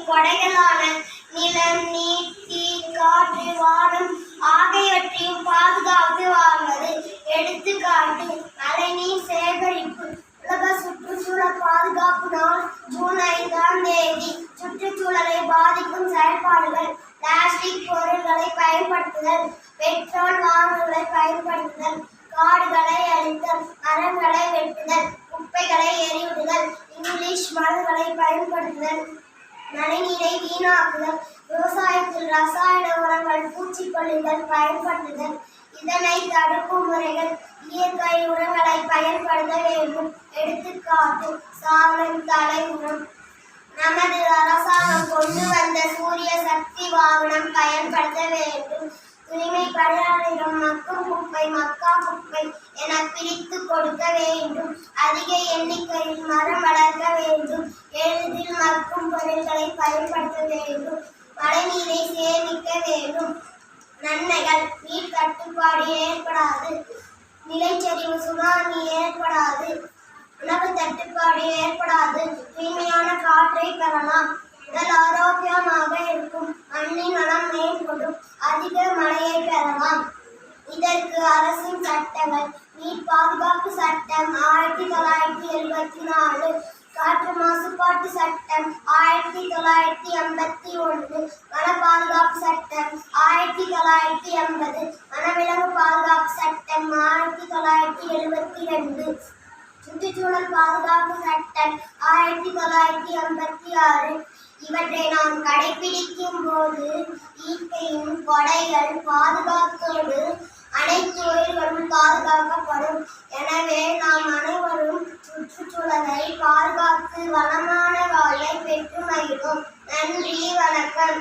கொடைகளான நிலம், நீர், தீ, காற்று, வானம் ஆகியவற்றையும் பாதுகாத்து வாழ்வது. எடுத்துக்காட்டு மழைநீர் சேகரிப்பு. உலக சுற்றுச்சூழல் பாதுகாப்பு நாள் ஜூன் 5ஆம் தேதி. சுற்றுச்சூழலை பாதிக்கும் செயல்பாடுகள்: பிளாஸ்டிக் பொருட்களை பயன்படுத்துதல், பெட்ரோல் வாகனங்களை பயன்படுத்துதல், காடுகளை அழித்தல், மரங்களை வெட்டுதல், குப்பைகளை எரிவிடுதல், இங்கிலீஷ் மருந்துகளை பயன்படுத்துதல், மழைநீரை வீணாக்குதல், விவசாயத்தில் ரசாயன உரங்கள், பூச்சிக்கொல்லிகள் பயன்படுத்துதல். இதனை தடுக்கும் முறைகள்: இயற்கை உரங்களை பயன்படுத்த வேண்டும். எடுத்துக்காட்டு சாணம், தலை உரம். நமது அரசாங்கம் கொண்டு வந்த சூரிய சக்தி வாகனம் பயன்படுத்த வேண்டும். தூய்மை பணியாளரிடம் மக்கும் குப்பை, மக்கா குப்பை என பிரித்து கொடுக்க வேண்டும். அதிக எண்ணிக்கையில் மரம் வளர்க்க வேண்டும். எளிதில் மக்கும் பொருட்களை பயன்படுத்த வேண்டும். மழைநீரை சேமிக்க வேண்டும். நன்மைகள்: நீர் தட்டுப்பாடு ஏற்படாது, நிலச்சரிவு சுனாமி ஏற்படாது, உணவு தட்டுப்பாடு ஏற்படாது, தூய்மையான காற்றை பெறலாம், உடல் ஆரோக்கியமாக இருக்கும், மண்ணின் வளம் மேம்படும், அதிக மழையை பெறலாம். இதற்கு அரசின் சட்டங்கள்: நீர் பாதுகாப்பு சட்டம் 1974, காற்று மாசுபாட்டு சட்டம் 1981, வன பாதுகாப்பு சட்டம் 1980, வனவிலங்கு பாதுகாப்பு சட்டம் 1972, சுற்றுச்சூழல் பாதுகாப்பு சட்டம் 1986. இவற்றை நாம் கடைபிடிக்கும் போது இயற்கையின் கொடைகள் பாதுகாப்போடு அனைத்து உயிர்களும் பாதுகாக்கப்படும். எனவே நாம் அனைவரும் சுற்றுச்சூழலை பாதுகாத்து வளமான வாழ்வை பெற்று மகிழ்வோம். நன்றி, வணக்கம்.